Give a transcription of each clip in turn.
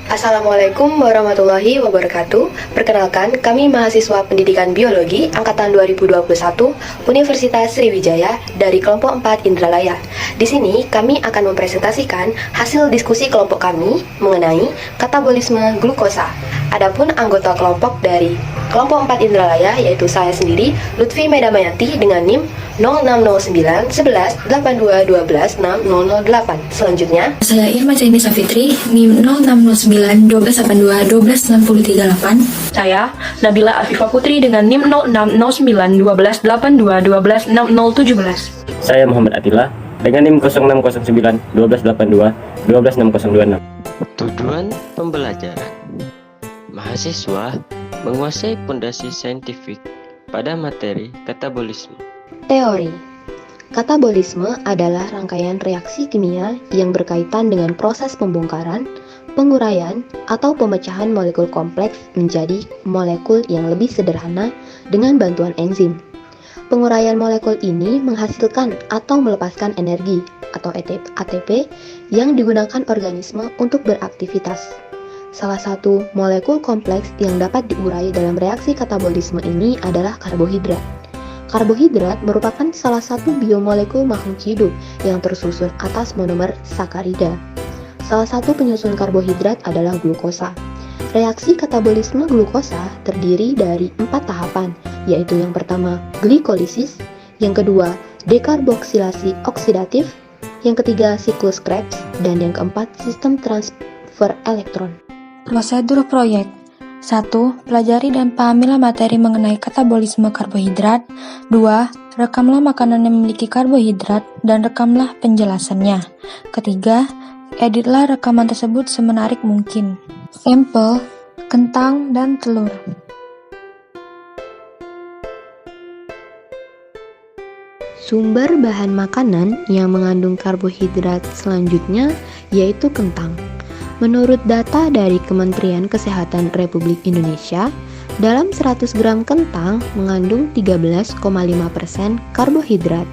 Assalamualaikum warahmatullahi wabarakatuh. Perkenalkan, kami mahasiswa Pendidikan Biologi Angkatan 2021 Universitas Sriwijaya dari kelompok 4 Indralaya. Di sini kami akan mempresentasikan hasil diskusi kelompok kami mengenai katabolisme glukosa. Adapun anggota kelompok dari kelompok 4 Indralaya yaitu saya sendiri, Lutfi Medamayanti dengan NIM 0609 11 82 12 6008. Selanjutnya, Saya Irma Zaini Safitri, NIM 0609 12 82 12 6038. Saya Nabila Afifah Putri dengan NIM 0609 12 82 12 6017. Saya Muhammad Atila dengan NIM 0609 12 82 12 6026. Tujuan pembelajaran: mahasiswa menguasai fondasi saintifik pada materi katabolisme. teori. Katabolisme adalah rangkaian reaksi kimia yang berkaitan dengan proses pembongkaran, penguraian, atau pemecahan molekul kompleks menjadi molekul yang lebih sederhana dengan bantuan enzim. Penguraian molekul ini menghasilkan atau melepaskan energi atau ATP yang digunakan organisme untuk beraktivitas. Salah satu molekul kompleks yang dapat diurai dalam reaksi katabolisme ini adalah karbohidrat. Karbohidrat merupakan salah satu biomolekul makhluk hidup yang tersusun atas monomer sakarida. Salah satu penyusun karbohidrat adalah glukosa. Reaksi katabolisme glukosa terdiri dari 4 tahapan, yaitu yang pertama glikolisis, yang kedua dekarboksilasi oksidatif, yang ketiga siklus Krebs, dan yang keempat sistem transfer elektron. Prosedur proyek: 1. Pelajari dan pahamilah materi mengenai katabolisme karbohidrat. 2. Rekamlah makanan yang memiliki karbohidrat dan rekamlah penjelasannya. Ketiga, editlah rekaman tersebut semenarik mungkin. Sampel, kentang, dan telur. Sumber bahan makanan yang mengandung karbohidrat selanjutnya yaitu kentang. Menurut data dari Kementerian Kesehatan Republik Indonesia, dalam 100 gram kentang mengandung 13,5% karbohidrat.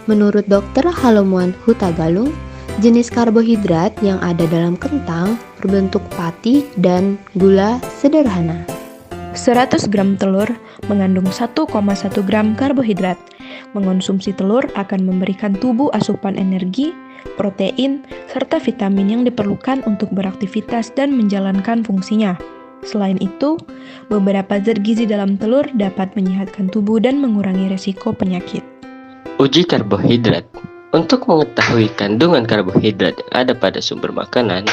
Menurut Dr. Halomuan Hutagalung, jenis karbohidrat yang ada dalam kentang berbentuk pati dan gula sederhana. 100 gram telur mengandung 1,1 gram karbohidrat. Mengonsumsi telur akan memberikan tubuh asupan energi, protein, serta vitamin yang diperlukan untuk beraktivitas dan menjalankan fungsinya. Selain itu, beberapa zat gizi dalam telur dapat menyehatkan tubuh dan mengurangi resiko penyakit. Uji karbohidrat. Untuk mengetahui kandungan karbohidrat yang ada pada sumber makanan,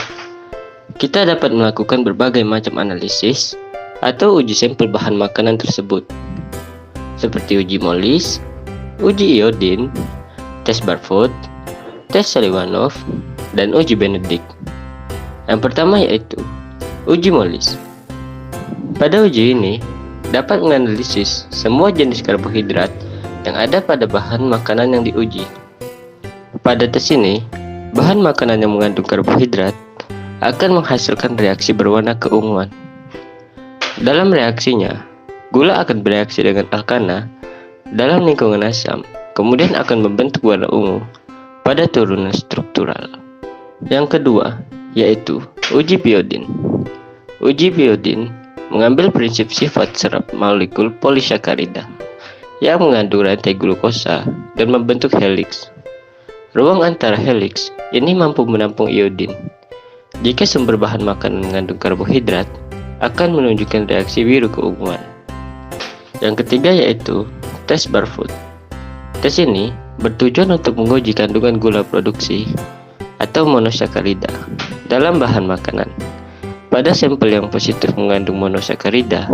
kita dapat melakukan berbagai macam analisis atau uji sampel bahan makanan tersebut, seperti uji Molis, uji iodin, tes Barfoot, tes Seliwanov, dan uji Benedict. Yang pertama yaitu uji Molis. Pada uji ini dapat menganalisis semua jenis karbohidrat yang ada pada bahan makanan yang diuji. Pada tes ini, bahan makanan yang mengandung karbohidrat akan menghasilkan reaksi berwarna keunguan. Dalam reaksinya, gula akan bereaksi dengan alkana dalam lingkungan asam, kemudian akan membentuk warna ungu pada turunan struktural. Yang kedua, yaitu uji biodin. Uji biodin mengambil prinsip sifat serap molekul polisakarida yang mengandung rantai glukosa dan membentuk heliks. Ruang antara heliks ini mampu menampung iodin. Jika sumber bahan makanan mengandung karbohidrat, akan menunjukkan reaksi biru keunguan. Yang ketiga yaitu tes Barfoot. Tes ini bertujuan untuk menguji kandungan gula produksi atau monosakarida dalam bahan makanan. Pada sampel yang positif mengandung monosakarida,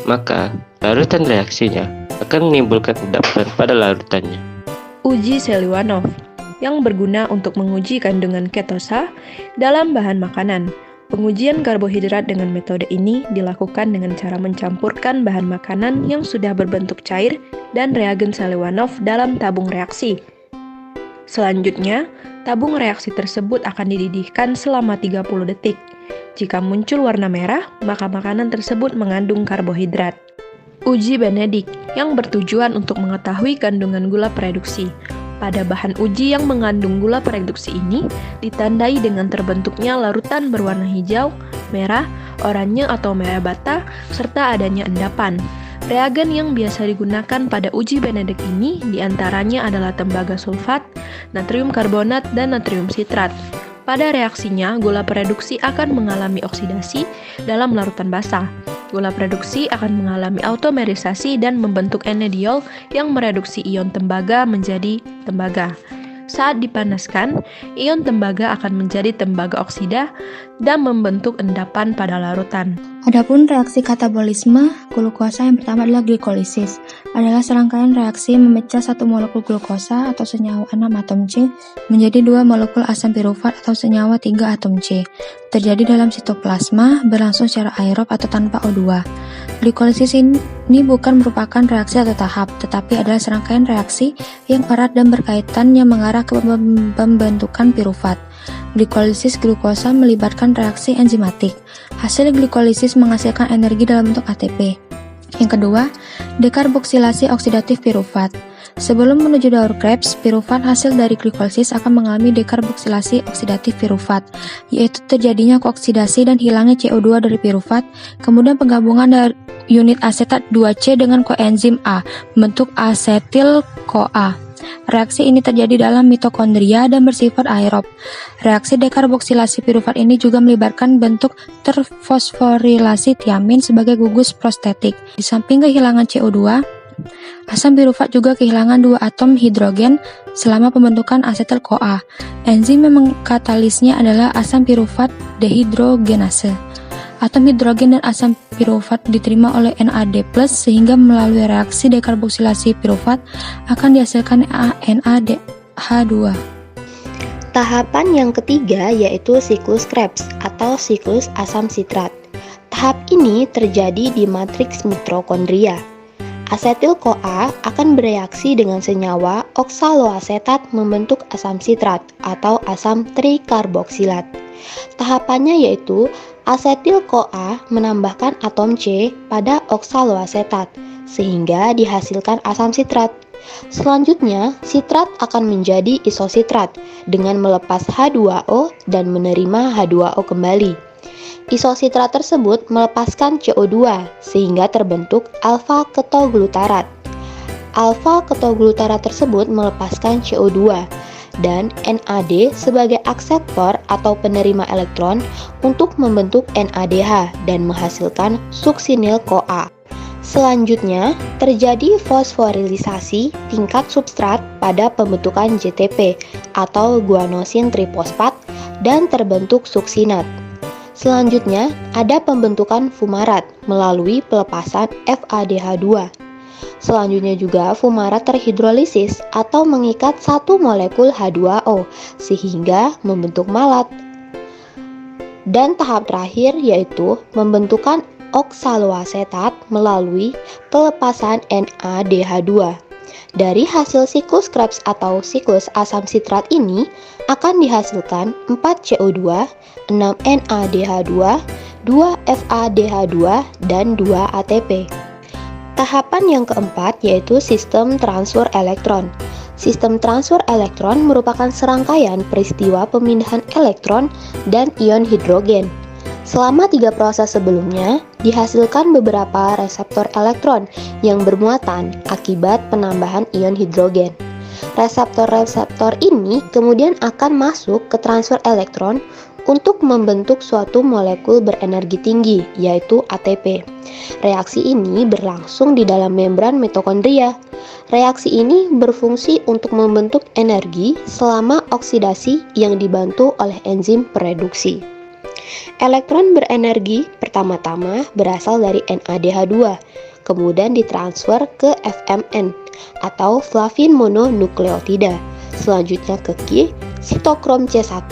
maka larutan reaksinya akan menimbulkan endapan pada larutannya. Uji Seliwanov yang berguna untuk menguji kandungan ketosa dalam bahan makanan. Pengujian karbohidrat dengan metode ini dilakukan dengan cara mencampurkan bahan makanan yang sudah berbentuk cair dan reagen Seliwanov dalam tabung reaksi. Selanjutnya, tabung reaksi tersebut akan dididihkan selama 30 detik. Jika muncul warna merah, maka makanan tersebut mengandung karbohidrat. Uji Benedict yang bertujuan untuk mengetahui kandungan gula produksi. Pada bahan uji yang mengandung gula pereduksi ini ditandai dengan terbentuknya larutan berwarna hijau, merah, oranye atau merah bata, serta adanya endapan. Reagen yang biasa digunakan pada uji Benedict ini diantaranya adalah tembaga sulfat, natrium karbonat, dan natrium sitrat. Pada reaksinya, gula pereduksi akan mengalami oksidasi dalam larutan basah. Gula pereduksi akan mengalami automerisasi dan membentuk enediol yang mereduksi ion tembaga menjadi tembaga. Saat dipanaskan, ion tembaga akan menjadi tembaga oksida dan membentuk endapan pada larutan. Adapun reaksi katabolisme glukosa yang pertama adalah glikolisis. Adalah serangkaian reaksi memecah satu molekul glukosa atau senyawa 6 atom C menjadi 2 molekul asam pirufat atau senyawa 3 atom C. Terjadi dalam sitoplasma, berlangsung secara aerob atau tanpa O2. Glikolisis ini bukan merupakan reaksi atau tahap, tetapi adalah serangkaian reaksi yang erat dan berkaitan yang mengarah ke pembentukan pirufat. Glikolisis glukosa melibatkan reaksi enzimatik. Hasil glikolisis menghasilkan energi dalam bentuk ATP. Yang kedua, dekarboksilasi oksidatif pirufat. Sebelum menuju daur Krebs, pirufat hasil dari glikolisis akan mengalami dekarboksilasi oksidatif pirufat, yaitu terjadinya kooksidasi dan hilangnya CO2 dari pirufat, kemudian penggabungan dari unit asetat 2C dengan koenzim A, membentuk asetil-CoA. Reaksi ini terjadi dalam mitokondria dan bersifat aerob. Reaksi dekarboksilasi pirufat ini juga melibatkan bentuk terfosforilasi tiamin sebagai gugus prostetik. Di samping kehilangan CO2, asam pirufat juga kehilangan 2 atom hidrogen selama pembentukan asetil-CoA. Enzim yang mengkatalisnya adalah asam pirufat dehidrogenase. Atom hidrogen dan asam pirufat diterima oleh NAD+ sehingga melalui reaksi dekarboksilasi pirufat akan dihasilkan NADH2. Tahapan yang ketiga yaitu siklus Krebs atau siklus asam sitrat. Tahap ini terjadi di matriks mitokondria. Asetil-CoA akan bereaksi dengan senyawa oksaloasetat membentuk asam sitrat atau asam trikarboksilat. Tahapannya yaitu asetil-CoA menambahkan atom C pada oksaloasetat sehingga dihasilkan asam sitrat. Selanjutnya, sitrat akan menjadi isositrat dengan melepas H2O dan menerima H2O kembali. Isositrat tersebut melepaskan CO2 sehingga terbentuk alfa-ketoglutarat. Alfa-ketoglutarat tersebut melepaskan CO2 dan NAD sebagai akseptor atau penerima elektron untuk membentuk NADH dan menghasilkan suksinil-CoA. Selanjutnya, terjadi fosforilisasi tingkat substrat pada pembentukan GTP atau guanosin trifosfat dan terbentuk suksinat. Selanjutnya, ada pembentukan fumarat melalui pelepasan FADH2. Selanjutnya juga fumarat terhidrolisis atau mengikat satu molekul H2O sehingga membentuk malat. Dan tahap terakhir yaitu pembentukan oksaloasetat melalui pelepasan NADH2. Dari hasil siklus Krebs atau siklus asam sitrat ini akan dihasilkan 4 CO2, 6 NADH2, 2 FADH2, dan 2 ATP. Tahapan yang keempat yaitu sistem transfer elektron. Sistem transfer elektron merupakan serangkaian peristiwa pemindahan elektron dan ion hidrogen. Selama 3 proses sebelumnya, dihasilkan beberapa reseptor elektron yang bermuatan akibat penambahan ion hidrogen. Reseptor-reseptor ini kemudian akan masuk ke transfer elektron untuk membentuk suatu molekul berenergi tinggi, yaitu ATP. Reaksi ini berlangsung di dalam membran mitokondria. Reaksi ini berfungsi untuk membentuk energi selama oksidasi yang dibantu oleh enzim pereduksi. Elektron berenergi pertama-tama berasal dari NADH2, kemudian ditransfer ke FMN atau flavin mononukleotida, selanjutnya ke Q, sitokrom C1,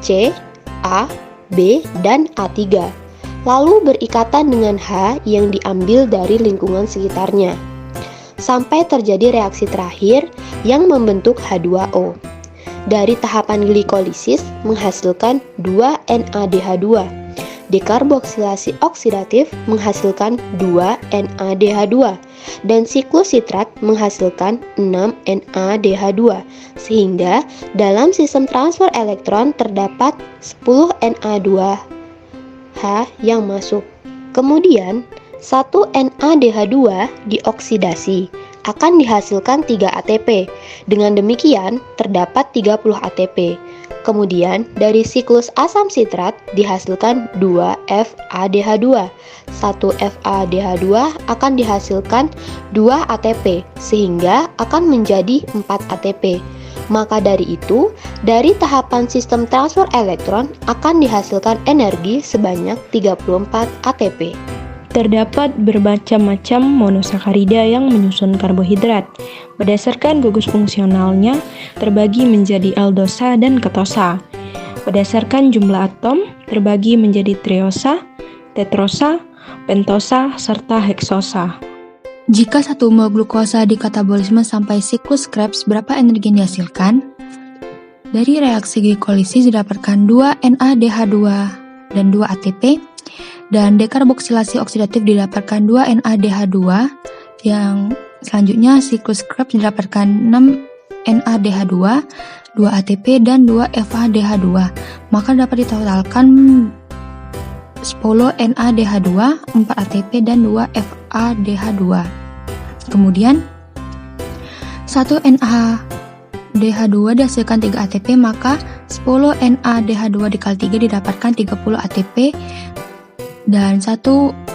C, A, B, dan A3, lalu berikatan dengan H yang diambil dari lingkungan sekitarnya, sampai terjadi reaksi terakhir yang membentuk H2O. Dari tahapan glikolisis menghasilkan 2 NADH2. dekarboksilasi oksidatif menghasilkan 2 NADH2 dan siklus sitrat menghasilkan 6 NADH2, sehingga dalam sistem transfer elektron terdapat 10 Na2H yang masuk. Kemudian 1 NADH2 dioksidasi akan dihasilkan 3 ATP. Dengan demikian terdapat 30 ATP. Kemudian dari siklus asam sitrat dihasilkan 2 FADH2. 1 FADH2 akan dihasilkan 2 ATP sehingga akan menjadi 4 ATP. Maka dari itu, dari tahapan sistem transfer elektron akan dihasilkan energi sebanyak 34 ATP. Terdapat bermacam-macam monosakarida yang menyusun karbohidrat. Berdasarkan gugus fungsionalnya, terbagi menjadi aldosa dan ketosa. Berdasarkan jumlah atom, terbagi menjadi triosa, tetrosa, pentosa, serta heksosa. Jika 1 mol glukosa dikatabolisme sampai siklus Krebs, berapa energi yang dihasilkan? Dari reaksi glikolisis didapatkan 2 NADH2 dan 2 ATP. Dan dekarboksilasi oksidatif didapatkan 2 NADH2, yang selanjutnya siklus Krebs didapatkan 6 NADH2, 2 ATP, dan 2 FADH2. Maka dapat ditotalkan 10 NADH2, 4 ATP, dan 2 FADH2. Kemudian 1 NADH2 dihasilkan 3 ATP, maka 10 NADH2 dikali 3 didapatkan 30 ATP. Dan 1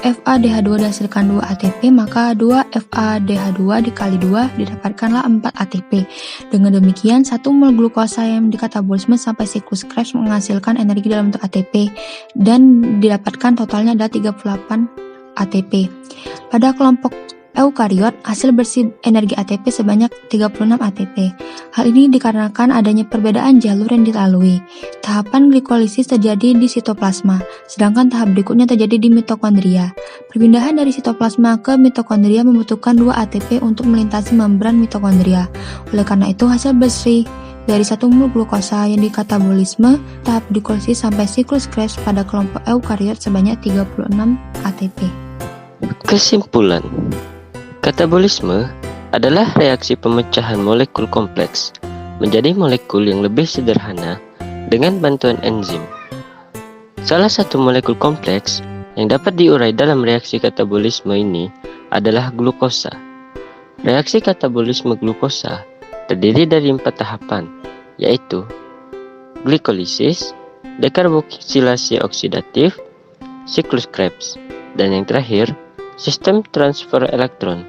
FADH2 dihasilkan 2 ATP, maka 2 FADH2 dikali 2 didapatkanlah 4 ATP. Dengan demikian, 1 mol glukosa yang dikatabolisme sampai siklus Krebs menghasilkan energi dalam bentuk ATP dan didapatkan totalnya ada 38 ATP. Pada kelompok eukariot, hasil bersih energi ATP sebanyak 36 ATP. Hal ini dikarenakan adanya perbedaan jalur yang dilalui. Tahapan glikolisis terjadi di sitoplasma, sedangkan tahap berikutnya terjadi di mitokondria. Perpindahan dari sitoplasma ke mitokondria membutuhkan 2 ATP untuk melintasi membran mitokondria. Oleh karena itu, hasil bersih dari 1 mol glukosa yang dikatabolisme tahap glikolisis sampai siklus Krebs pada kelompok eukariot sebanyak 36 ATP. Kesimpulan, katabolisme adalah reaksi pemecahan molekul kompleks menjadi molekul yang lebih sederhana dengan bantuan enzim. Salah satu molekul kompleks yang dapat diurai dalam reaksi katabolisme ini adalah glukosa. Reaksi katabolisme glukosa terdiri dari 4 tahapan, yaitu glikolisis, dekarboksilasi oksidatif, siklus Krebs, dan yang terakhir, sistem transfer elektron.